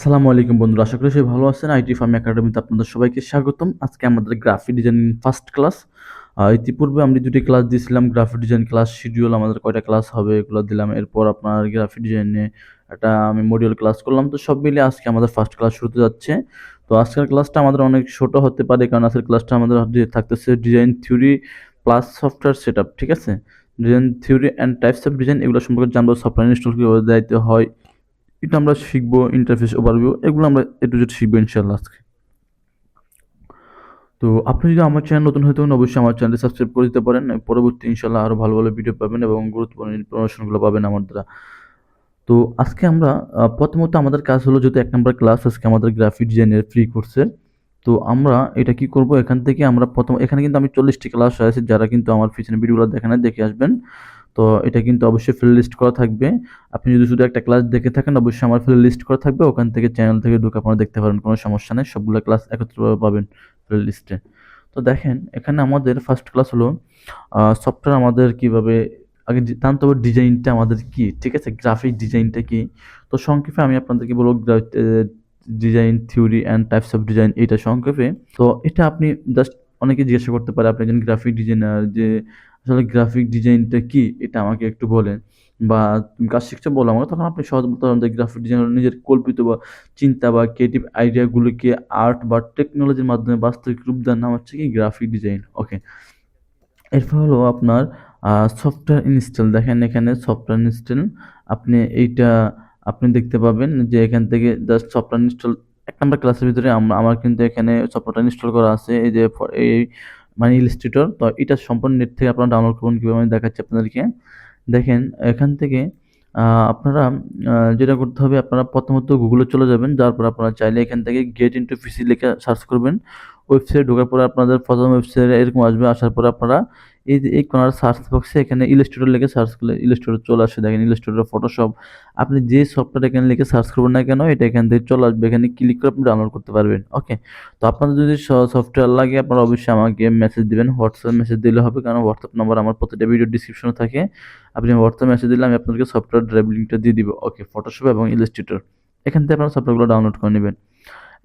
আসসালামু আলাইকুম বন্ধুরা। আশা করি সবাই ভালো আছেন। আইটি ফার্ম একাডেমিতে আপনাদের সবাইকে স্বাগতম। আজকে আমাদের গ্রাফিক ডিজাইনিং ফার্স্ট ক্লাস। ইতিপূর্বে আমরা ২ টি ক্লাস দিয়েছিলাম। গ্রাফিক ডিজাইন ক্লাস শিডিউল আমাদের কয়টা ক্লাস হবে এগুলো দিলাম। এরপর আপনার গ্রাফিক ডিজাইনে একটা আমি মডিউল ক্লাস করলাম। তো সব মিলিয়ে আজকে আমাদের ফার্স্ট ক্লাস শুরু হতে যাচ্ছে। তো আজকের ক্লাসটা আমাদের অনেক ছোট হতে পারে কারণ আজকের ক্লাসটা আমাদের থাকতেছে design theory plus software setup, ঠিক আছে? Design theory and types of design এগুলো সম্পর্কে জানবো। সফটওয়্যার ইনস্টল কিভাবে দিতে হয় এটা আমরা শিখবো, ইন্টারফেস ওভারভিউ এগুলো আমরা এ টু জেড শিখবো ইনশাআল্লাহ আজকে। তো আপনি যদি আমার চ্যানেল নতুন হয়ে থাকেন অবশ্যই আমার চ্যানেলটি সাবস্ক্রাইব করে দিতে পারেন। পরবর্তী ইনশাআল্লাহ আরো ভালো ভালো ভিডিও পাবেন এবং গুরুত্বপূর্ণ ইনফরমেশনগুলো পাবেন আমার দ্বারা। তো আজকে আমরা প্রথমত আমাদের কাজ হলো যেহেতু ১ নাম্বার ক্লাস আজকে আমাদের গ্রাফিক ডিজাইনের ফ্রি কোর্সের। তো আমরা এটা কি করব এখান থেকে আমরা এখানে কিন্তু আমি ৪০ টি ক্লাস আছে যারা কিন্তু আমার পিছনে ভিডিওগুলো দেখেন নাই দেখে আসবেন। তো এটা কিন্তু অবশ্যই প্লে লিস্ট করা থাকবে। আপনি যদি শুধু একটা ক্লাস দেখে থাকেন অবশ্যই আমার প্লে লিস্ট করা থাকবে। ওখান থেকে চ্যানেল থেকে ঢুকে আপনারা দেখতে পারেন, কোনো সমস্যা নেই। সবগুলো ক্লাস একত্রভাবে পাবেন প্লে লিস্টে। তো দেখেন এখানে আমাদের ফার্স্ট ক্লাস হলো সফটওয়্যার আমাদের কিভাবে আগে জানতে হবে ডিজাইনটা আমাদের কি, ঠিক আছে? গ্রাফিক ডিজাইনটা কি? তো সংক্ষেপে আমি আপনাদেরকে বলব design theory and types of design এইটা সংক্ষেপে। তো এটা আপনি জাস্ট অনেকে জিজ্ঞাসা করতে পারে আপনি একজন গ্রাফিক ডিজাইনার যে আসলে গ্রাফিক ডিজাইনটা কি? এটা আমাকে একটু বলেন। বা তুমি কাজ শিখছো বলো আমাকে। তখন আপনি সহজে বলতে পারবেন যে গ্রাফিক ডিজাইনার নিজের কল্পিত বা চিন্তা বা ক্রিয়েটিভ আইডিয়া গুলোকে আর্ট বা টেকনোলজির মাধ্যমে বাস্তবিক রূপ দেওয়ার নাম হচ্ছে কি গ্রাফিক ডিজাইন। ওকে। এরপর হলো আপনার সফটওয়্যার ইনস্টল। দেখেন এখানে সফটওয়্যার ইনস্টল আপনি এইটা আপনি দেখতে পাবেন যে এখান থেকে জাস্ট সফটওয়্যার ইনস্টল ১ নাম্বার ক্লাসের ভিতরে আমার কিন্তু এখানে সফটওয়্যারটা ইনস্টল করা আছে। এই যে এই মানে ইলাস্ট্রেটর। তো এটা সম্পূর্ণ নেট থেকে আপনারা ডাউনলোড করবেন কিভাবে আমি দেখাচ্ছি আপনাদেরকে। দেখেন এখান থেকে আ আপনারা যেটা করতে হবে আপনারা প্রথমত গুগলে চলে যাবেন। যাওয়ার পর আপনারা চাইলে এখান থেকে গেট ইনটু পিসি লিখে সার্চ করবেন। ওয়েবসাইটে ঢোকার পরে আপনাদের প্রথম ওয়েবসাইটে এরকম আসবে। আসার পরে আপনারা এই যে এই কর্নার সার্চ বক্সে এখানে ইলাস্ট্রেটর লিখে সার্চ করলে ইলাস্ট্রেটর চলে আসে। দেখেন ইলাস্ট্রেটর, ফটোশপ আপনি যে সফটওয়্যার এখানে লিখে সার্চ করবেন না কেন এটা এখান থেকে চলে আসবে। এখানে ক্লিক করে আপনি ডাউনলোড করতে পারবেন। ওকে। তো আপনাদের যদি সফটওয়্যার লাগে আপনারা অবশ্যই আমাকে মেসেজ দিবেন। হোয়াটসঅ্যাপে মেসেজ দিলে হবে কারণ হোয়াটসঅ্যাপ নাম্বার আমার প্রতিটা ভিডিও ডেসক্রিপশনে থাকে। আপনি হোয়াটসঅ্যাপে মেসেজ দিলে আমি আপনাদেরকে সফটওয়্যার ড্রাইভ লিঙ্কটা দিয়ে দিব। ওকে, ফটোশপ এবং ইলাস্ট্রেটর এখান থেকে আপনারা সফটওয়্যারগুলো ডাউনলোড করে নেবেন।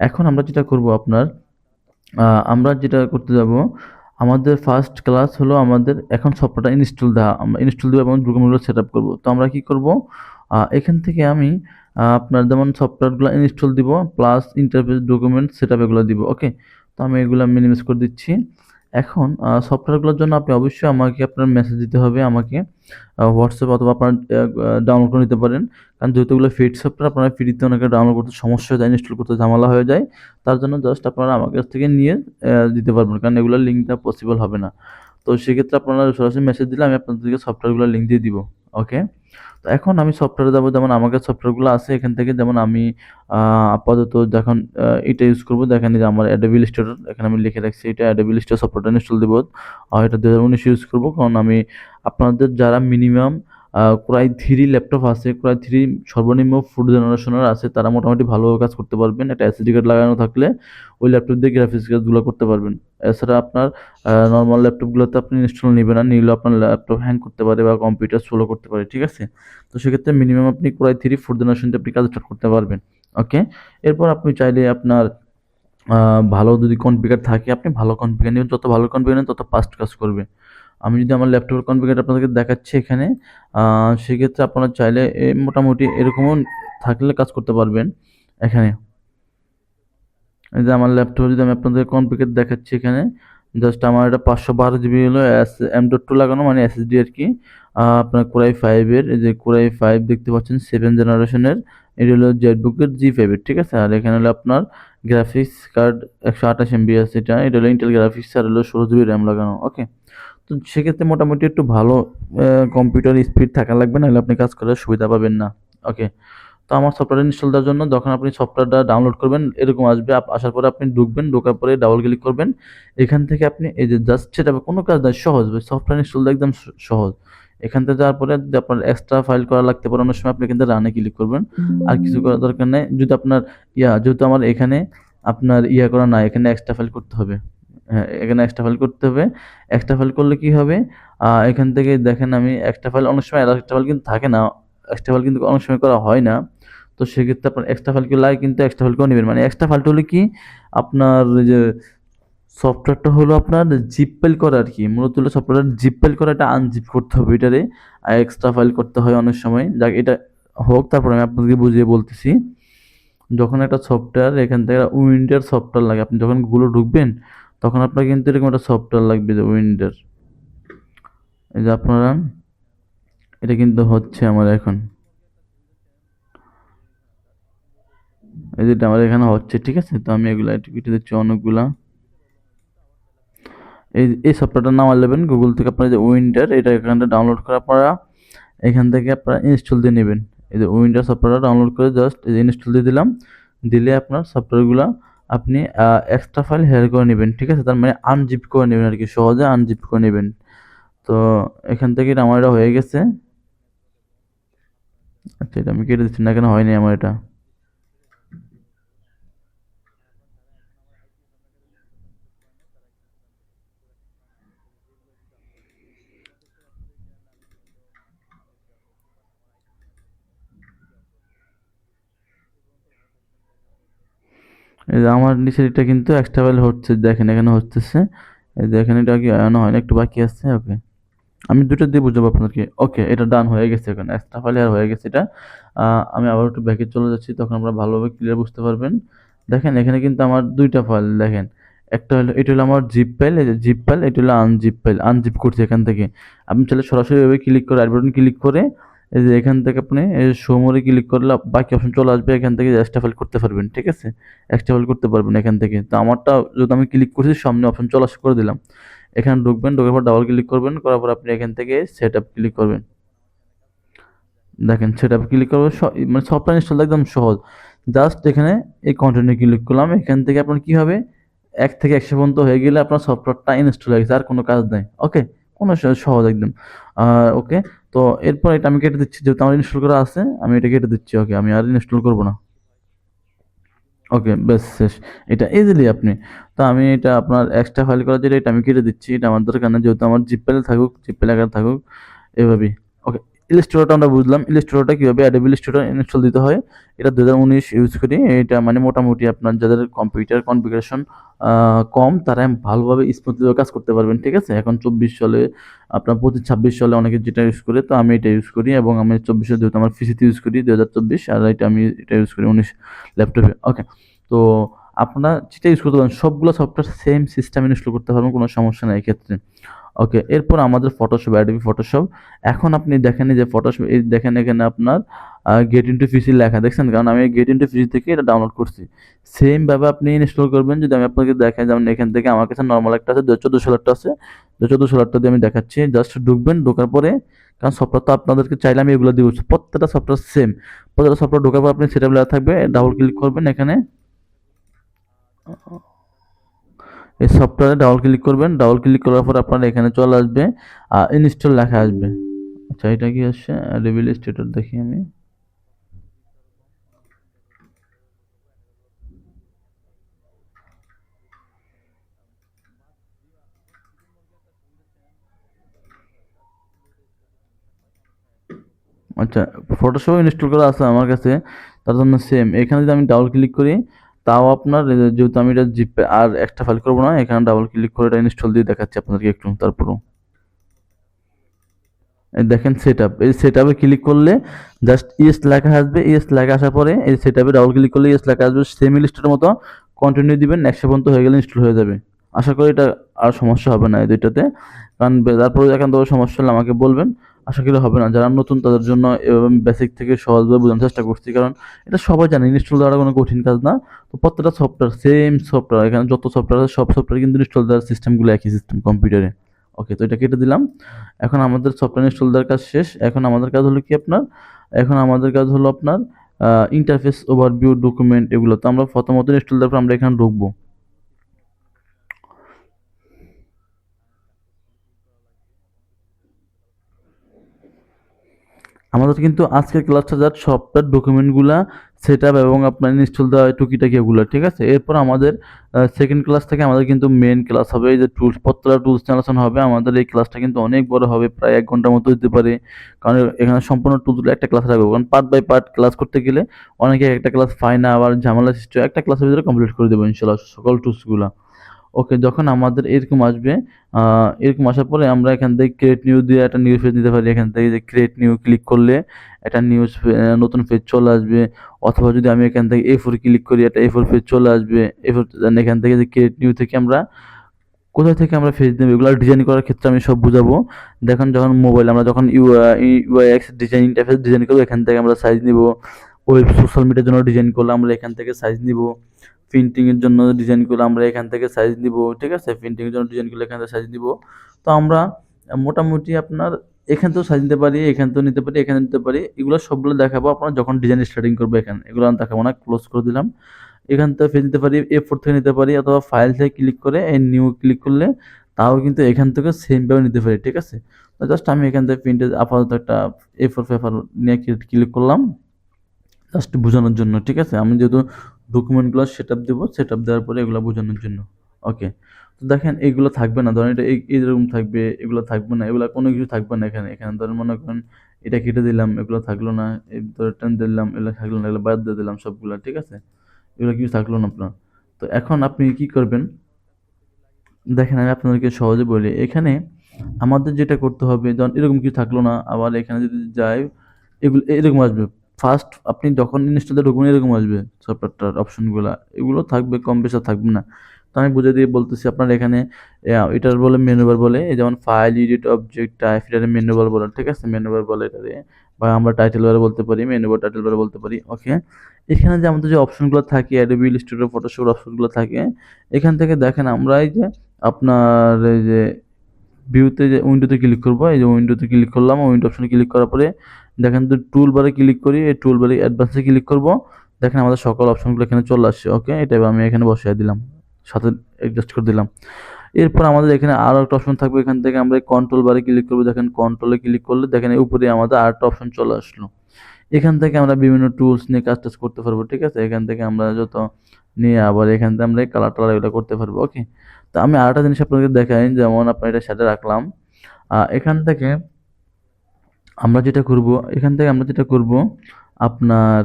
এখন আমরা যেটা করব আপনার আমরা যেটা করতে যাব আমাদের ফার্স্ট ক্লাস হলো আমাদের এখন সফটওয়্যারটা ইনস্টল দেওয়া। আমরা ইনস্টল দেব এবং ডকুমেন্টগুলো সেটআপ করব। তো আমরা কি করব এখান থেকে আমি আপনার যেমন সফটওয়্যারগুলো ইনস্টল দিব প্লাস ইন্টারফেস ডকুমেন্ট সেটআপ এগুলো দিব। ওকে। তো আমি এগুলা মিনিমাইজ করে দিচ্ছি। এখন সফটওয়্যারগুলোর জন্য আপনি অবশ্যই আমাকে আপনার মেসেজ দিতে হবে আমাকে। WhatsApp অথবা আপনার ডাউনলোড করে নিতে পারেন। কারণ যেহেতু এগুলো পেইড সফটওয়্যার আপনারা ফ্রিতে অনেকে ডাউনলোড করতে সমস্যা হয়ে যায়, ইনস্টল করতে ঝামেলা হয়ে যায়। তার জন্য জাস্ট আপনারা আমার কাছ থেকে নিয়ে দিতে পারবেন। কারণ এগুলোর লিঙ্কটা পসিবল হবে না। তো সেক্ষেত্রে আপনারা সরাসরি মেসেজ দিলে আমি আপনাদেরকে সফটওয়্যারগুলোর লিঙ্ক দিয়ে দিব। ওকে? তো এখন আমি সফটওয়্যারে যাবো যেমন আমার কাছে সফটওয়্যারগুলো আছে এখান থেকে যেমন আমি আপাতত যখন এটা ইউজ করব দেখেন এই যে আমার Adobe Illustrator এখানে আমি লিখে রাখছি এটা Adobe Illustrator সফটওয়্যারটা ইনস্টল দিব। এটা ২০১৯ ইউজ করব কারণ আমি আপনাদের যারা মিনিমাম Core i3 ল্যাপটপ আছে, Core i3 সর্বনিম্ন 4th জেনারেশনের আছে তারা মোটামুটি ভালোভাবে কাজ করতে পারবেন। একটা এসএসডি কার্ড লাগানো থাকলে ওই ল্যাপটপ দিয়ে গ্রাফিক্স কাজগুলো করতে পারবেন। এছাড়া আপনার নরমাল ল্যাপটপগুলোতে আপনি ইনস্টল নিবেন না। নিলেও আপনার ল্যাপটপ হ্যাং করতে পারে বা কম্পিউটার স্লো করতে পারে। ঠিক আছে? তো সেক্ষেত্রে মিনিমাম আপনি Core i3 4th জেনারেশন দিয়ে আপনি কাজ স্টার্ট করতে পারবেন। ওকে? এরপর আপনি চাইলে আপনার আ ভালো যদি কনফিগার থাকে আপনি ভালো কনফিগার নিবেন। যত ভালো কনফিগার নেবেন তত ফাস্ট কাজ করবে। আমি যদি আমার ল্যাপটপের কনফিগার আপনাদেরকে দেখাচ্ছি এখানে। আ সেক্ষেত্রে আপনারা চাইলে মোটামুটি এরকমও থাকলে কাজ করতে পারবেন এখানে। এই যে আমার ল্যাপটপে যদি আমি আপনাদের কনফিগার দেখাচ্ছি এখানে। জাস্ট আমার এটা 512 জিবি হলো M.2 লাগানো মানে এসএসডি আরকি। আপনার Core i5 এর এই যে Core i5 দেখতে পাচ্ছেন 7 জেনারেশনের। এটা হলো ZBook এর G5 এর, ঠিক আছে? আর এখানে হলো আপনার গ্রাফিক্স কার্ড 128 এমবি আছে এটা। এটা হলো Intel গ্রাফিক্স আর হলো 16 জিবি RAM লাগানো। ওকে? তো সেক্ষেত্রে মোটামুটি একটু ভালো কম্পিউটার স্পিড থাকা লাগবে নাহলে আপনি কাজ করার সুবিধা পাবেন না। ওকে। তো আমার সফটওয়্যার ইনস্টল দেওয়ার জন্য যখন আপনি সফটওয়্যারটা ডাউনলোড করবেন এরকম আসবে। আসার পরে আপনি ঢুকবেন, ঢোকার পরে ডাবল ক্লিক করবেন। এখান থেকে আপনি এই যে জাস্ট সেটআপ কোনো কাজ নাই, সহজ ভাই। সফটওয়্যার ইনস্টল দেওয়া একদম সহজ। এখান থেকে যাওয়ার পরে যদি আপনার এক্সট্রা ফাইল করা লাগতে পারে অনেক সময় আপনি কিন্তু রানে ক্লিক করবেন। আর কিছু করার দরকার নাই। যদি আপনার যেহেতু আমার এখানে আপনার করা নাই, এখানে এক্সট্রা ফাইল করতে হবে। হ্যাঁ, এখানে এক্সট্রা ফাইল করতে হবে। এক্সট্রা ফাইল করলে কি হবে? এখান থেকে দেখেন আমি এক্সট্রা ফাইল অনেক সময় এক্সট্রা ফাইল কিন্তু থাকে না। এক্সট্রা ফাইল কিন্তু অনেক সময় করা হয় না। তো সেক্ষেত্রে আপনার এক্সট্রা ফাইল কেউ লাগে কিন্তু এক্সট্রা ফাইল করে নেবেন। মানে এক্সট্রা ফাইলটা হলো কি আপনার ওই যে সফটওয়্যারটা হলো আপনার জিপ ফাইল করা আর কি। মূলত হলো সফটওয়্যার জিপ ফাইল করা, এটা আনজিপ করতে হবে এটারে। আর এক্সট্রা ফাইল করতে হয় অনেক সময়। যাক এটা হোক, তারপর আমি আপনাদেরকে বুঝিয়ে বলতেছি। যখন একটা সফটওয়্যার এখান থেকে উইন্ডোর সফটওয়্যার লাগে, আপনি যখন গুলো ঢুকবেন তখন আপনার কিন্তু এরকম একটা সফটওয়্যার লাগবে যে উইন্ডোর। এই যে আপনারা, এটা কিন্তু হচ্ছে আমার এখন, এই যেটা আমার এখানে হচ্ছে, ঠিক আছে? তো আমি এগুলা একটু কেটে দিচ্ছি অনেকগুলা। এই সফটওয়্যারটার নাম নেবেন গুগল থেকে, আপনার যে উইন্ডার, এটা এখান থেকে ডাউনলোড করে আপনারা এখান থেকে আপনারা ইনস্টল দিয়ে নেবেন। এই যে উইন্ডার সফটওয়্যারটা ডাউনলোড করে জাস্ট এই যে ইনস্টল দিয়ে দিলাম। দিলে আপনার সফটওয়্যারগুলো আপনি এক্সট্রা ফাইল হেয়ার করে নেবেন, ঠিক আছে? তার মানে আনজিপ করে নেবেন আর কি, সহজে আনজিপ করে নেবেন। তো এখান থেকে আমার এটা হয়ে গেছে। আচ্ছা, এটা আমি কেটে দিচ্ছি না, কেন হয়নি আমার এটা। এই যে আমার নিচের এটা কিন্তু এক্সট্রা ফাইল হচ্ছে, দেখেন এখানে হচ্ছে। এই যে এখানে এটা কি এখনো হয় না, একটু বাকি আছে। ওকে, আমি দুটো দিয়ে বুঝাবো আপনাদেরকে। ওকে, এটা ডান হয়ে গেছে, এখন এক্সট্রা ফাইল আর হয়ে গেছে এটা। আমি আবার একটু ব্যাকে চলে যাচ্ছি, তখন আপনারা ভালোভাবে ক্লিয়ার বুঝতে পারবেন। দেখেন এখানে কিন্তু আমার দুইটা ফাইল দেখেন। একটা হলো, এটা হলো আমার জিপ ফাইল, এই যে জিপ ফাইল, এটা হলো আনজিপ ফাইল, আনজিপ করছি এখান থেকে। আপনি চাইলে সরাসরি এভাবে ক্লিক করে আই বাটন ক্লিক করে এই যে এখান থেকে আপনি এই শো মোরে ক্লিক করলে বাকি অপশন চলে আসবে, এখান থেকে এক্সট্রা ফাইল করতে পারবেন, ঠিক আছে? এক্সট্রা ফাইল করতে পারবেন এখান থেকে। তো আমারটা যদি আমি ক্লিক করছি, সামনে অপশন চলে আসে করে দিলাম। এখানে ঢুকবেন, ঢোকার পর ডাবল ক্লিক করবেন, করার পর আপনি এখান থেকে সেটআপ ক্লিক করবেন। দেখেন সেটআপ ক্লিক করবেন, মানে সফটওয়্যার ইনস্টল একদম সহজ। জাস্ট এখানে এই কন্টিনিউ ক্লিক করলাম, এখান থেকে আপনার কি হবে, ১ থেকে ১০০ পর্যন্ত হয়ে গেলে আপনার সফটওয়্যারটা ইনস্টল হয়ে গেছে, আর কোনো কাজ নাই। ওকে? কোনো সহজ একদম। ওকে, তো এরপর এটা আমি কেটে দিচ্ছি, যেহেতু আমার ইনস্টল করা আছে আমি এটা কেটে দিচ্ছি। ওকে, আমি আর ইনস্টল করব না। ওকে, ব্যাস শেষ। এটা ইজিলি আপনি, তো আমি এটা আপনার এক্সট্রা ফাইল করার জন্য এটা আমি কেটে দিচ্ছি। এটা আমার দরকার নেই, যেহেতু আমার জিপ ফাইলে থাকুক, জিপ ফাইল আকারে থাকুক, এভাবেই। ওকে, ইলাস্ট্রেটরটা আমরা বুঝলাম। ইলাস্ট্রেটরটা কিভাবে অ্যাডোবি ইলাস্ট্রেটর ইনস্টল দিতে হয়, এটা ২০১৯ ইউজ করি। এটা মানে মোটামুটি আপনার যাদের কম্পিউটার কনফিগারেশন কম, তারা ভালোভাবে স্মুথলি কাজ করতে পারবেন, ঠিক আছে? এখন ২৪ সালে আপনার ২৫-২৬ সালে অনেকে যেটা ইউজ করে, তো আমি এটা ইউজ করি, এবং আমি ২৪ সালে যেহেতু আমার পিসিতে ইউজ করি ২০২৪, আর এটা আমি এটা ইউজ করি ১৯ ল্যাপটপে। ওকে, তো আপনারা যেটা ইউজ করতে পারেন সবগুলো সফটওয়্যার সেম সিস্টেম ইনস্টল করতে পারবেন, কোনো সমস্যা নাই এক্ষেত্রে। ওকে, এরপর আমাদের ফটোশপ, অ্যাডোবি ফটোশপ। এখন আপনি দেখেন এই যে ফটোশপ, এই দেখেন এখানে আপনার গেট ইনটু পিসি লেখা দেখছেন, কারণ আমি গেট ইনটু পিসি থেকে এটা ডাউনলোড করছি। সেম ভাবে আপনি ইনস্টল করবেন। যদি আমি আপনাকে দেখাই, যেমন এখান থেকে আমার কাছে নরমাল একটা আছে, ১৪০০ আছে, ১৪০০ দিয়ে আমি দেখাচ্ছি। জাস্ট ঢুকবেন, ঢোকার পরে, কারণ সফটওয়্যার তো আপনাদেরকে চাইলে আমি এগুলো দিব, প্রত্যেকটা সফটওয়্যার সেম। প্রত্যেকটা সফটওয়্যার ঢোকার পর আপনি সেটআপ লেখা থাকবে, ডাবল ক্লিক করবেন এখানে, এই সফটওয়্যারে ডাবল ক্লিক করবেন। ডাবল ক্লিক করার পর আপনার এখানে চলে আসবে, ইনস্টল লেখা আসবে। আচ্ছা, এটা কি আসছে? অ্যাডোবি ইলাস্ট্রেটর দেখি আমি। আচ্ছা, ফটোশপ ইনস্টল করা আছে আমার কাছে, তার জন্য সেম। এখানে যদি আমি ডাবল ক্লিক করি, তাও আপনার যেহেতু আমি এটা জিপে আর এক্সট্রা ফাইল করবো না, এখানে ডাবল ক্লিক করে এটা ইনস্টল দিয়ে দেখাচ্ছি আপনাদেরকে একটু তারপরও। এই দেখেন সেটআপ, এই সেটআপে ক্লিক করলে জাস্ট ইয়েস লেখা আসবে। ইয়েস লেখা আসার পরে এই সেটআপে ডাবল ক্লিক করলে ইয়েস লেখা আসবে, সেম ইনস্টলের মতো কন্টিনিউ দিবেন, ১০০ পর্যন্ত হয়ে গেলে ইনস্টল হয়ে যাবে। আশা করি এটা আর সমস্যা হবে না এই দুইটাতে। কারণ তারপরে এখান থেকে সমস্যা হলে আমাকে বলবেন, আশা করি হবে না। যারা নতুন তাদের জন্য বেসিক থেকে সহজভাবে বোঝানোর চেষ্টা করছি, কারণ এটা সবাই জানে ইনস্টল দেওয়াটা কোনো কঠিন কাজ না। তো প্রত্যেকটা সফটওয়্যার সেম সফটওয়্যার, এখানে যত সফটওয়্যার আছে সব সফটওয়্যার কিন্তু ইনস্টল দেওয়ার সিস্টেমগুলো একই সিস্টেম কম্পিউটারে। ওকে, তো এটা কেটে দিলাম। এখন আমাদের সফটওয়্যার ইনস্টল দেওয়ার কাজ শেষ। এখন আমাদের কাজ হলো কি আপনার, এখন আমাদের কাজ হলো আপনার ইন্টারফেস, ওভারভিউ, ডকুমেন্ট, এগুলো। তো আমরা প্রথমত ইনস্টল দেওয়ার পর আমরা এখানে ঢুকবো। আমাদের কিন্তু আজকের ক্লাসটা জাস্ট সফটওয়্যার ডকুমেন্টগুলা সেটআপ এবং আপনার ইনস্টল দেওয়া টুকিটাকি এগুলা, ঠিক আছে? এরপর আমাদের সেকেন্ড ক্লাস থেকে আমাদের কিন্তু মেইন ক্লাস হবে। এই যে টুলস প্রত্যেকটা টুলস নিয়ে আলোচনা হবে। আমাদের এই ক্লাসটা কিন্তু অনেক বড় হবে, প্রায় ১ ঘন্টার মতো হতে পারে। কারণ এখানে সম্পূর্ণ টুলসগুলো একটা ক্লাসে রাখবো। কারণ পার্ট বাই পার্ট ক্লাস করতে গেলে অনেকে একটা ক্লাস পায় না, আবার ঝামেলা সৃষ্টি হয়। একটা ক্লাসের ভিতরে কমপ্লিট করে দেবো ইনশাআল্লাহ সকল টুলসগুলা। ওকে, যখন আমাদের এরকম আসবে, এরকম আসার পরে আমরা এখান থেকে ক্রিয়েট নিউ দিয়ে একটা নিউ পেজ নিতে পারি। এখান থেকে যে ক্রিয়েট নিউ ক্লিক করলে একটা নতুন পেজ চলে আসবে। অথবা যদি আমি এখান থেকে A4 ক্লিক করি, একটা A4 পেজ চলে আসবে। A4 দেন এখান থেকে যে ক্রিয়েট নিউ থেকে আমরা কোথায় থেকে আমরা পেজ নেব এগুলো ডিজাইন করার ক্ষেত্রে আমি সব বুঝাবো। দেখেন যখন মোবাইল আমরা যখন ইউআইএক্স ডিজাইন ইন্টারফেস ডিজাইন করবো, এখান থেকে আমরা সাইজ নিব। ওয়েব সোশ্যাল মিডিয়ার জন্য ডিজাইন করলে আমরা এখান থেকে সাইজ নিব। প্রিন্টিং এর জন্য ডিজাইন করলে আমরা এখান থেকে সাইজ নিব, ঠিক আছে? প্রিন্টিং এর জন্য ডিজাইন করলে এখান থেকে সাইজ নিব। তো আমরা মোটামুটি আপনার এখান থেকেও সাইজ নিতে পারি, এখান থেকেও নিতে পারি, এখানে নিতে পারি। এগুলো সবগুলো দেখাবো আপনার যখন ডিজাইন স্টার্টিং করবো। এখানে এগুলো আমি দেখাবো না, ক্লোজ করে দিলাম। এখান থেকে পেজ নিতে পারি, A4 থেকে নিতে পারি, অথবা ফাইল থেকে ক্লিক করে এই নিউ ক্লিক করলে তাও কিন্তু এখান থেকে সেম ভাবে নিতে পারি, ঠিক আছে? তো জাস্ট আমি এখান থেকে প্রিন্টে আপাতত একটা A4 পেপার নিয়ে ক্লিক করলাম জাস্ট বোঝানোর জন্য, ঠিক আছে? আমি যেহেতু ডকুমেন্টগুলো সেটআপ দেবো, সেটআপ দেওয়ার পরে এগুলো বোঝানোর জন্য। ওকে, তো দেখেন এগুলো থাকবে না, ধরেন এটা এইরকম থাকবে, এগুলো থাকবে না, এগুলো কোনো কিছু থাকবে না এখানে। এখানে ধরেন মনে করেন এটা কেটে দিলাম, এগুলো থাকলো না, এই ধরে টেন দিলাম, এগুলো থাকলো না, এগুলো বাদ দিয়ে দিলাম সবগুলা, ঠিক আছে? এগুলো কিছু থাকলো না আপনার। তো এখন আপনি কি করবেন, দেখেন আমি আপনাদেরকে সহজে বলি। এখানে আমাদের যেটা করতে হবে, যখন এরকম কিছু থাকলো না, আবার এখানে যদি যাই এগুলো এরকম আসবে। ফার্স্ট আপনি যখন ইনস্টলে ঢুকবেন এরকম আসবে সফটওয়্যারটার অপশনগুলা। এগুলো থাকবে, কম বেশি থাকবে না। তো আমি বুঝিয়ে দিয়ে বলতেছি আপনার এখানে এটার বলে মেনু বার বলে। এই যেমন ফাইল, এডিট, অবজেক্ট, টাইপ, এটারে মেনু বার বলে, ঠিক আছে? মেনু বার বলে এটারে। বা আমরা টাইটেল বার বলতে পারি, মেনু বার টাইটেল বার বলতে পারি। ওকে, এখানে যে আমাদের যে অপশনগুলো থাকে অ্যাডোবি ইলাস্ট্রেটর, ফটোশপ অপশনগুলো থাকে, এখান থেকে দেখেন আমরা এই যে আপনার এই যে ভিউতে যে উইন্ডোতে ক্লিক করব, এই যে উইন্ডোতে ক্লিক করলাম, উইন্ডো অপশনে ক্লিক করার পরে দেখেন যদি টুল বারে ক্লিক করি, এই টুল বারে অ্যাডভান্সে ক্লিক করব, দেখেন আমাদের সকল অপশনগুলো এখানে চলে আসছে। ওকে, এটা এবার আমি এখানে বসিয়ে দিলাম, সাথে অ্যাডজাস্ট করে দিলাম। এরপর আমাদের এখানে আরো একটা অপশন থাকবে, এখান থেকে আমরা কন্ট্রোল বারে ক্লিক করব। দেখেন কন্ট্রোলে ক্লিক করলে দেখেন এই উপরে আমাদের আরেকটা অপশন চলে আসলো। এখান থেকে আমরা বিভিন্ন টুলস নিয়ে কাজ টাজ করতে পারবো, ঠিক আছে? এখান থেকে আমরা যত নিয়ে আবার এখান থেকে আমরা কালার টালার এগুলো করতে পারবো। ওকে, তো আমি আরেকটা জিনিস আপনাকে দেখাই, যেমন আপনার এটা সাথে রাখলাম। এখান থেকে আমরা যেটা করব, এখান থেকে আমরা যেটা করব আপনার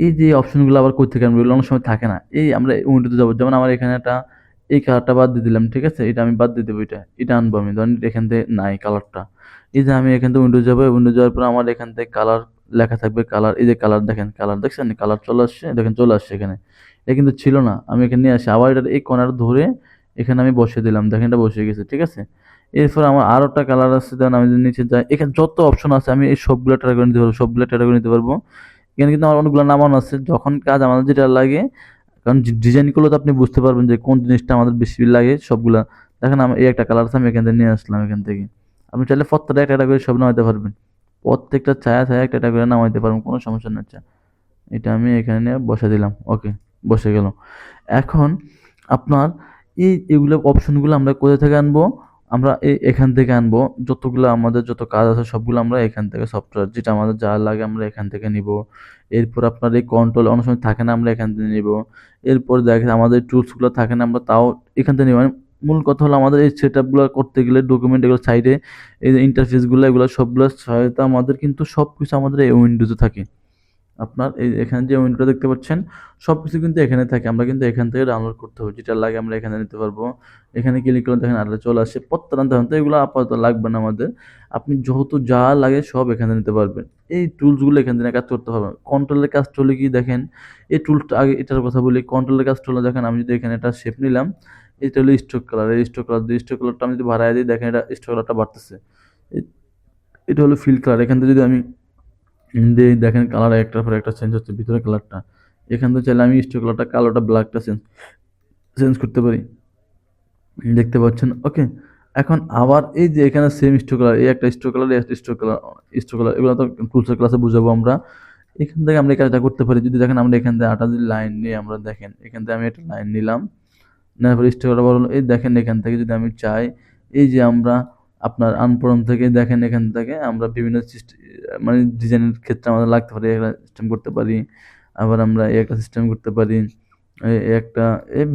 এই যে অপশনগুলো আবার কই থেকে আনবো, এগুলো অনেক সময় থাকে না। এই আমরা উইন্ডোতে যাবো, যেমন আমার এখানে একটা এই কালারটা বাদ দিয়ে দিলাম, ঠিক আছে? এটা আমি বাদ দিয়ে দেবো, এটা আনবো আমি। ধরেন এখান থেকে নাই কালারটা, এই যে আমি এখান থেকে উইন্ডো যাবো, উইন্ডো যাওয়ার পর আমার এখান থেকে কালার লেখা থাকবে, কালার, এই যে কালার দেখেন, কালার দেখছেন, কালার চলে আসছে, দেখেন চলে আসছে এখানে। এটা কিন্তু ছিল না, আমি এখানে নিয়ে আসি, আবার এটা এই কর্নার ধরে এখানে আমি বসিয়ে দিলাম, দেখেন এটা বসে গেছে, ঠিক আছে? এরপর আমার আরো একটা কালার আছে, দেন আমি যদি নিচে যাই, এখানে যত অপশন আছে আমি এই সবগুলো ট্রাই করে নিতে পারবো, সবগুলো ট্রাই করে নিতে পারবো। এখানে কিন্তু আমার অনেকগুলো নামানো আছে, যখন কাজ আমাদের যেটা লাগে, কারণ ডিজাইন করলে তো আপনি বুঝতে পারবেন যে কোন জিনিসটা আমাদের বেশি লাগে সবগুলা। দেখেন আমার এই একটা কালার আছে, আমি এখান থেকে নিয়ে আসলাম এখান থেকে। আপনি চাইলে প্রত্যেকটা একটা একটা করে সব নামাইতে পারবেন, প্রত্যেকটা ছায়া ছায়া একটা একটা করে নামাইতে পারবেন, কোনো সমস্যা নেই। আচ্ছা, এটা আমি এখানে নিয়ে বসে দিলাম। ওকে, বসে গেল। এখন আপনার এগুলো অপশনগুলো আমরা কোথা থেকে আনবো, আমরা এখান থেকে আনবো। যতগুলো আমাদের যত কাজ আছে সবগুলো আমরা এখান থেকে, সফটওয়্যার যেটা আমাদের যা লাগে আমরা এখান থেকে নিব। এরপর আপনার এই কন্ট্রোল অনেক সময় থাকে না, আমরা এখান থেকে নিব। এরপর দেখেন আমাদের টুলসগুলো থাকে না, আমরা তাও এখান থেকে নিব। মানে মূল কথা হলো আমাদের এই সেটআপগুলো করতে গেলে ডকুমেন্ট এগুলো সাইডে, এই যে ইন্টারফেসগুলো এগুলো সবগুলো সহায়তা আমাদের কিন্তু সবকিছু আমাদের এই উইন্ডোজে থাকে। আপনার এই এখানে যে উইন্ডোটা দেখতে পাচ্ছেন সবকিছু কিন্তু এখানে থাকে, আমরা কিন্তু এখান থেকে ডাউনলোড করতে হবে, যেটা লাগে আমরা এখানে নিতে পারবো। এখানে ক্লিক করলে দেখেন আলাদা চলে আসে প্রত্যেকটা, দেখেন তো এগুলো আপাতত লাগবে না আমাদের। আপনি যেহেতু যা লাগে সব এখানে নিতে পারবেন। এই টুলসগুলো এখান থেকে কাজ করতে হবে। কন্ট্রোলের কাজটা হলে কি দেখেন, এই টুলসটা আগে এটার কথা বলি। কন্ট্রোলের কাজটা হলো দেখেন, আমি যদি এখানে একটা শেপ নিলাম, এটা হলো স্ট্রোক কালার, এই স্ট্রোক কালার দিয়ে স্ট্রোক কালারটা আমি যদি বাড়ায় দিই, দেখেন এটা স্ট্রোক কালারটা বাড়তেছে। এটা হলো ফিল কালার। এখান থেকে যদি আমি দিয়ে দেখেন কালার একটার পর একটা চেঞ্জ হচ্ছে ভিতরে কালারটা। এখান থেকে চাইলে আমি স্টোক কালারটা কালোটা ব্ল্যাকটা চেঞ্জ চেঞ্জ করতে পারি, দেখতে পাচ্ছেন। ওকে, এখন আবার এই যে এখানে সেম স্টোক কালার, এই একটা স্টোক কালার, এই একটা স্টোক কালার, এগুলো তো টুলসের ক্লাসে বুঝাবো আমরা। এখান থেকে আমরা এই কাজটা করতে পারি। যদি দেখেন আমরা এখান থেকে ৮ যদি লাইন নিয়ে আমরা দেখেন, এখান থেকে আমি একটা লাইন নিলাম, নেওয়ার পরে স্টোক কালার বললো, এই দেখেন এখান থেকে যদি আমি চাই, এই যে আমরা আপনার আনপ্রন থেকে দেখেন এখান থেকে আমরা বিভিন্ন মানে ডিজাইনের ক্ষেত্রে আমাদের লাগতে পারে একটা সিস্টেম করতে পারি। আবার আমরা এই একটা সিস্টেম করতে পারি। এই একটা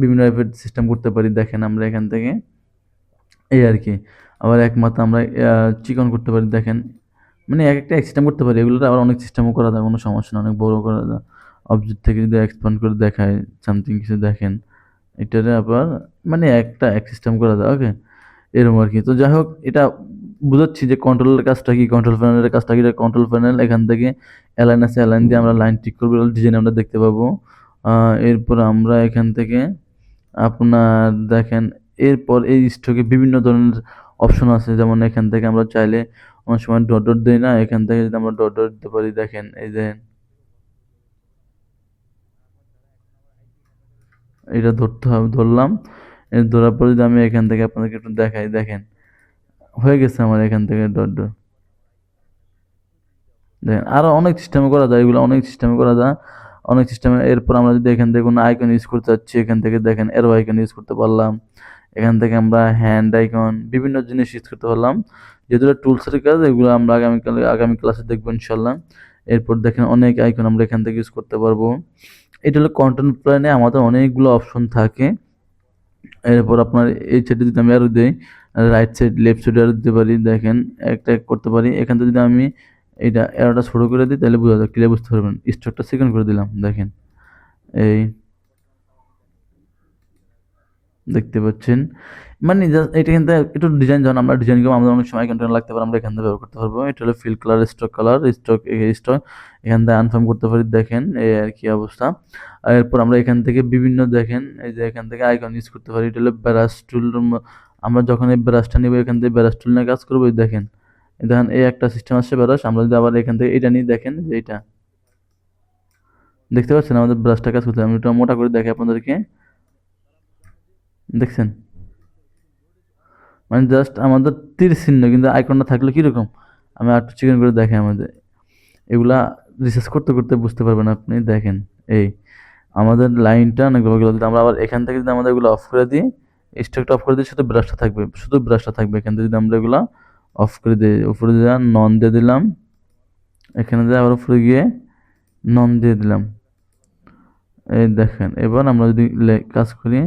বিভিন্ন টাইপের সিস্টেম করতে পারি দেখেন আমরা এখান থেকে এই আরকি। আবার একমাত্র আমরা চিকন করতে পারি দেখেন। মানে একেকটা এক সিস্টেম করতে পারি। এগুলোতে আবার অনেক সিস্টেমও করা যায়, কোনো সমস্যা না। অনেক বড় করা যায়। অবজেক্ট থেকে যদি এক্সপান্ড করে দেখায় সামথিং কিছু দেখেন, এটারে আবার মানে এক সিস্টেম করা যায়। ওকে? এরকম আরকি। তো যাই হোক এটা বুঝাচ্ছি যে কন্ট্রোলের কাজটা কি, কন্ট্রোল প্যানেলের কাজটা কি। কন্ট্রোল প্যানেল এখান থেকে অ্যালাইন আছে, অ্যালাইন দিয়ে আমরা লাইন ঠিক করব, ডিজাইন আমরা দেখতে পাবো। এরপর আমরা এখান থেকে আপনার দেখেন এরপর এই স্টকে বিভিন্ন ধরনের অপশন আছে। যেমন এখান থেকে আমরা চাইলে অনেক সময় ডট দেই না, এখান থেকে যদি আমরা ডট দিতে পারি দেখেন এই যে এটা ধরতে হবে, ধরলাম। ধরার পর যদি আমি এখান থেকে আপনাদেরকে একটু দেখাই দেখেন হয়ে গেছে আমার এখান থেকে ডট। দেখেন আরো অনেক সিস্টেমে করা যায়, এগুলো অনেক সিস্টেমে করা যায়, অনেক সিস্টেমে। এরপর আমরা যদি এখান থেকে কোনো আইকন ইউজ করতে চাচ্ছি এখান থেকে দেখেন এরো আইকন ইউজ করতে পারলাম। এখান থেকে আমরা হ্যান্ড আইকন বিভিন্ন জিনিস ইউজ করতে পারলাম। যেহেতু টুলসের কাজ, এগুলো আমরা আগামী ক্লাসে দেখবো ইনশাল্লাহ। এরপর দেখেন অনেক আইকন আমরা এখান থেকে ইউজ করতে পারবো। এটা হলো কন্টেন্ট প্ল্যানে আমাদের অনেকগুলো অপশন থাকে। এরপর আপনার এই সাইডে যদি আমি আরো দেই, রাইট সাইড লেফট সাইডে আরো দিতে পারি দেখেন একটা এক করতে পারি। এখান থেকে যদি আমি এইটা এরোটা ছোট করে দিই তাহলে বোঝা যায়, ক্লিয়ার বুঝতে পারবেন। স্ট্রোকটা সেকেন্ড করে দিলাম দেখেন এই দেখতে পাচ্ছেন। মানে জাস্ট এটা কিন্তু একটু ডিজাইন, যখন আমরা ডিজাইন করবো আমাদের অনেক সময় কন্টেন্ট লাগতে পারে, আমরা এখান থেকে ব্যবহার করতে পারবো। এটা হলো ফিল কালার স্ট্রোক স্ট্রোক এখান থেকে আনফার্ম করতে পারি দেখেন এই আর কি অবস্থা। আর এরপর আমরা এখান থেকে বিভিন্ন দেখেন এই যে এখান থেকে আইকন ইউজ করতে পারি। এটা হলো ব্রাশ টুল। আমরা যখন এই ব্রাশটা নিব এখান থেকে ব্রাশ টুল নিয়ে কাজ করবো। এই দেখেন দেখেন এই একটা সিস্টেম আসছে ব্রাশ। আমরা যদি আবার এখান থেকে এটা নিয়ে দেখেন যে এটা দেখতে পাচ্ছেন আমাদের ব্রাশটা কাজ করতে। আমি একটু মোটা করে দেখি আপনাদেরকে, দেখছেন? মানে জাস্ট আমাদের তীর চিহ্ন কিন্তু আইকনটা থাকলে কিরকম, আমি আর একটু চিকেন করে দেখাই আমাদের এগুলা রিসার্চ করতে করতে বুঝতে পারবেন আপনি। দেখেন এই আমাদের লাইনটা অনেক ভালো গেল। যদি আমরা আবার এখান থেকে যদি আমাদের এগুলো অফ করে দিই, স্টকটা অফ করে দিই, শুধু ব্রাশটা থাকবে, শুধু ব্রাশটা থাকবে। এখান থেকে যদি আমরা এগুলা অফ করে দিই, উপরে দিয়ে নন দিয়ে দিলাম, এখানে দিয়ে আবার উপরে গিয়ে নন দিয়ে দিলাম। এই দেখেন এবার আমরা যদি কাজ করি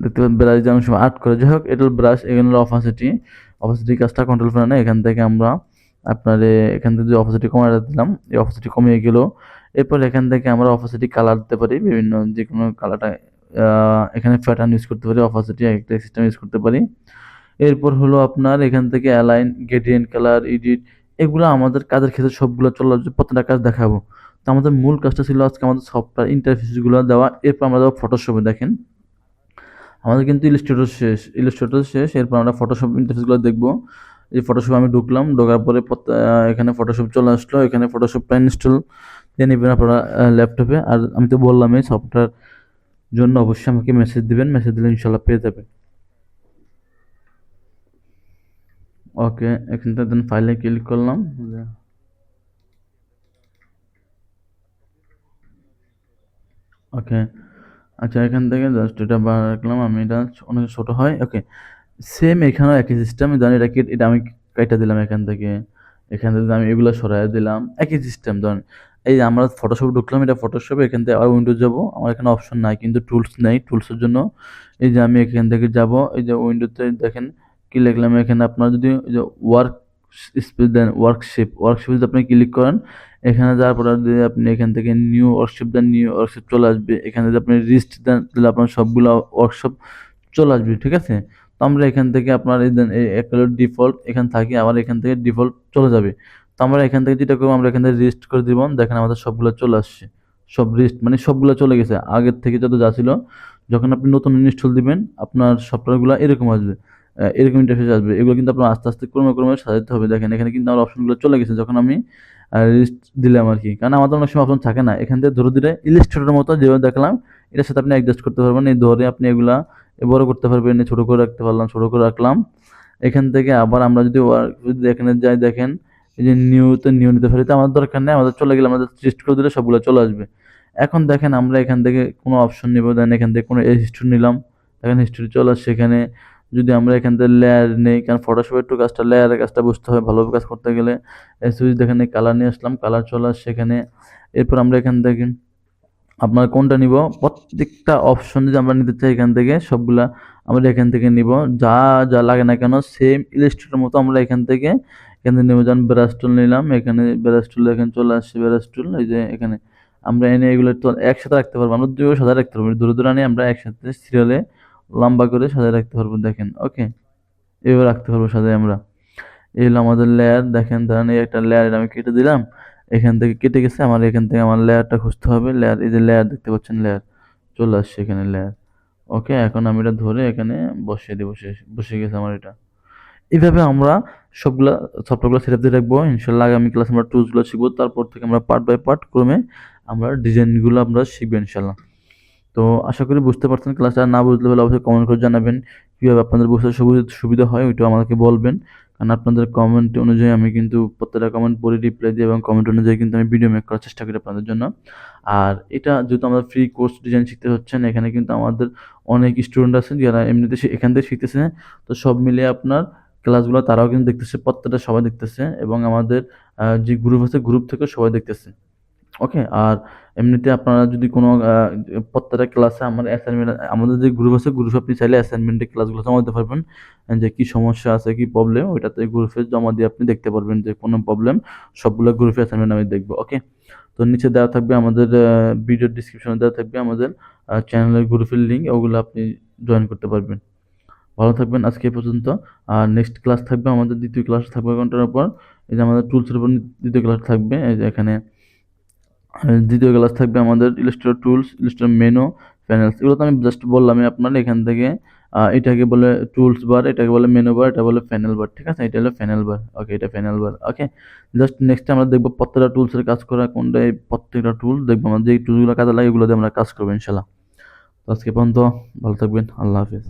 দেখতে পাবেন ব্রাশ দিয়ে অনেক সময় আর্ট করে। যাই হোক এটা ব্রাশ, এখানে হলো অপাসিটি কাজটা কন্ট্রোল প্যানেলে এখান থেকে আমরা আপনার এখান থেকে যে অপাসিটি কমাতে দিলাম, এই অপাসিটি কমিয়ে গেল। এরপর এখান থেকে আমরা অপাসিটি কালার দিতে পারি, বিভিন্ন যে কোনো কালারটা এখানে প্যাটার্ন ইউজ করতে পারি, অপাসিটি একটা সিস্টেম ইউজ করতে পারি। এরপর হলো আপনার এখান থেকে অ্যালাইন, গ্রেডিয়েন্ট, কালার, এডিট, এগুলো আমাদের কাজের ক্ষেত্রে সবগুলো চলে আসবে, প্রত্যেকটা কাজ দেখাবো। তো আমাদের মূল কাজটা ছিল আজকে আমাদের সফটওয়্যার ইন্টারফেসগুলো দেওয়া। এরপর আমরা দেবো ফটোশপে। দেখেন আমাদের কিন্তু ইলাস্ট্রেটর শেষ। এরপর আমরা ফটোশপ ইন্টারফেসগুলো দেখবো। এই ফটোশপ আমি ঢুকলাম, ঢোকার পরে এখানে ফটোশপ চলে আসলো। এখানে ফটোশপটা ইনস্টল দিয়ে নেবেন আপনারা ল্যাপটপে। আর আমি তো বললাম এই সফটওয়্যার জন্য অবশ্যই আমাকে মেসেজ দিবেন, মেসেজ দিলে ইনশাল্লাহ পেয়ে যাবেন। ওকে, এখানটা দেন ফাইলে ক্লিক করলাম। ওকে, আচ্ছা এখান থেকে জাস্ট এটা বার রাখলাম আমি, এটা অনেক ছোট হয়। ওকে, সেম এখানেও একই সিস্টেম। ধরেন এটা আমি কাইটা দিলাম এখান থেকে, এখান থেকে আমি এগুলো সরাই দিলাম, একই সিস্টেম। ধরেন এই যে আমরা ফটোশপ ঢুকলাম, এটা ফটোশপে এখান থেকে আবার উইন্ডোজ যাব। আমার এখানে অপশন নাই কিন্তু টুলস নেই। টুলসের জন্য এই যে আমি এখান থেকে যাব, এই যে উইন্ডোতে দেখেন কি লিখলাম এখানে। আপনার যদি ওই যে ওয়ার্ক স্পেস দেন, ওয়ার্কশিপ যদি আপনি ক্লিক করেন, এখানে যাওয়ার পরে যদি আপনি এখান থেকে নিউ ওয়ার্কশিপ দেন, নিউ ওয়ার্কশিপ চলে আসবে। এখানে যদি আপনি রিস্ট দেন তাহলে আপনার সবগুলো ওয়ার্কশপ চলে আসবে, ঠিক আছে? তো আমরা এখান থেকে আপনার এই দেন এই একটা ডিফল্ট এখানে থাকি, আবার এখান থেকে ডিফল্ট চলে যাবে। তো আমরা এখান থেকে যেটা করবো, আমরা এখান থেকে রিস্ট করে দিব। দেখেন আমাদের সবগুলো চলে আসছে, সব রিস্ট মানে সবগুলো চলে গেছে আগের থেকে যত যা ছিল। যখন আপনি নতুন ইনস্টল দিবেন আপনার সফটওয়্যারগুলো এরকম আসবে, এরকম ইন্টারফেস আসবে। এগুলো কিন্তু আপনার আস্তে আস্তে ক্রমে ক্রমে সাজাতে হবে। দেখেন এখানে কিন্তু আমার অপশনগুলো চলে গেছে যখন আমি রিস্ট দিলাম আর কি। কারণ আমাদের অনেক সময় অপশন থাকে না, এখান থেকে ধরে দিলে ইলিস্ট্রেটরের মতো যেভাবে দেখলাম এটার সাথে আপনি অ্যাডজাস্ট করতে পারবেন। এই ধরে আপনি এগুলা বড় করতে পারবেন, ছোট করে রাখতে পারলাম, ছোট করে রাখলাম। এখান থেকে আবার আমরা যদি যদি এখানে যাই দেখেন এই যে নিউ নিতে পারি। তো আমাদের দরকার নেই, আমাদের চলে গেলে আমাদের লিস্ট করে দিলে সবগুলো চলে আসবে। এখন দেখেন আমরা এখান থেকে কোনো অপশন নিব, দেন এখান থেকে কোনো এডিট নিলাম, এখন হিস্ট্রি চলে আসছে এখানে। যদি আমরা এখান থেকে লেয়ার নেই, কারণ ফটোশপের একটু কাজটা লেয়ারের কাজটা বুঝতে হয় ভালোভাবে কাজ করতে গেলে। সুইচ দেখেন কালার নিয়ে আসলাম, কালার চলে আসছে এখানে। এরপর আমরা এখান থেকে আপনার কোনটা নিব, প্রত্যেকটা অপশন যদি আমরা নিতে চাই এখান থেকে সবগুলা আমরা এখান থেকে নিব। যা যা লাগে না কেন সেম ইলাস্ট্রেটর মতো আমরা এখান থেকে নেব। যেমন ব্রাশ টুল নিলাম, এখানে ব্রাশ টুল এখানে চলে আসছে, ব্রাশ টুল এই যে এখানে আমরা এনে এগুলো তো একসাথে রাখতে পারবো, আমরা দুইও সাজায় রাখতে পারবো, দূরে দূরে নিয়ে আমরা একসাথে সিরিয়ালে লম্বা করে সাজায় রাখতে পারবো। দেখেন ওকে, এভাবে রাখতে পারবো সাজায় আমরা। এই হলো আমাদের লেয়ার। দেখেন ধরেন এই একটা লেয়ার আমি কেটে দিলাম, এখান থেকে কেটে গেছে, আমার এখান থেকে আমার লেয়ারটা খুঁজতে হবে। লেয়ার, এই যে লেয়ার দেখতে পাচ্ছেন, লেয়ার চলে আসছে এখানে লেয়ার। ওকে, এখন আমি এটা ধরে এখানে বসিয়ে দেবো, বসে গেছে আমার এটা। এইভাবে আমরা সবগুলা সফটওয়্যারগুলো সেটআপ দিয়ে রাখবো। ইনশাল্লাহ আগামী ক্লাস আমরা টুলসগুলো শিখবো, তারপর থেকে আমরা পার্ট বাই পার্ট ক্রমে আমরা ডিজাইনগুলো আমরা শিখবো ইনশাল্লাহ। তো আশা করি বুঝতে পারছেন ক্লাসটা। না বুঝলে হলে অবশ্যই কমেন্ট করে জানাবেন, কীভাবে আপনাদের বুঝতে সুবিধা হয় ওইটাও আমাকে বলবেন। কারণ আপনাদের কমেন্ট অনুযায়ী আমি কিন্তু প্রত্যেকটা কমেন্ট পড়ে রিপ্লাই দিই, এবং কমেন্ট অনুযায়ী কিন্তু আমি ভিডিও মেক করার চেষ্টা করি আপনাদের জন্য। আর এটা যেহেতু আমরা ফ্রি কোর্স ডিজাইন শিখতে হচ্ছেন, এখানে কিন্তু আমাদের অনেক স্টুডেন্ট আছে যারা এমনিতে এখান থেকে শিখতেছে। তো সব মিলিয়ে আপনার ক্লাসগুলো তারাও কিন্তু দেখতেছে, প্রত্যেকটা সবাই দেখতেছে, এবং আমাদের যে গ্রুপ আছে গ্রুপ থেকেও সবাই দেখতেছে। ওকে, আর এমনিতে আপনারা যদি কোনো প্রত্যেকটা ক্লাসে আমার অ্যাসাইনমেন্ট, আমাদের যে গ্রুপ আছে গ্রুপে আপনি চাইলে অ্যাসাইনমেন্টের ক্লাসগুলো জমা দিতে পারবেন। যে কি সমস্যা আছে, কি প্রবলেম, ওইটাতে গ্রুপে জমা দিয়ে আপনি দেখতে পারবেন যে কোনো প্রবলেম, সবগুলো গ্রুপে অ্যাসাইনমেন্ট আমি দেখবো। ওকে, তো নিচে দেওয়া থাকবে আমাদের ভিডিও ডিসক্রিপশনে দেওয়া থাকবে আমাদের চ্যানেলের গ্রুপের লিঙ্ক, ওগুলো আপনি জয়েন করতে পারবেন। ভালো থাকবেন আজকে এ পর্যন্ত। আর নেক্সট ক্লাস থাকবে আমাদের, দ্বিতীয় ক্লাস থাকবে ঘন্টার উপর। এই যে আমাদের টুলসের উপর দ্বিতীয় ক্লাস থাকবে, এই যে এখানে দ্বিতীয় ক্লাস থাকবে আমাদের Illustrator tools, Illustrator menu, panels. এগুলো তো আমি জাস্ট বললামই আপনার এখান থেকে। এটাকে বলে টুলস বার, এটাকে বলে মেনু বার, এটা বলে প্যানেল বার। ঠিক আছে, এটা হলো প্যানেল বার। ওকে, এটা প্যানেল বার। ওকে, জাস্ট নেক্সট আমরা দেখবো প্রত্যেকটা টুলসের কাজ করা কোনটা, এই প্রত্যেকটা টুল দেখবো আমরা যে টুলসগুলো কাজে লাগে এগুলো দিয়ে আমরা কাজ করবো ইনশাল্লাহ। তো আজকে পর্যন্ত ভালো থাকবেন, আল্লাহ হাফিজ।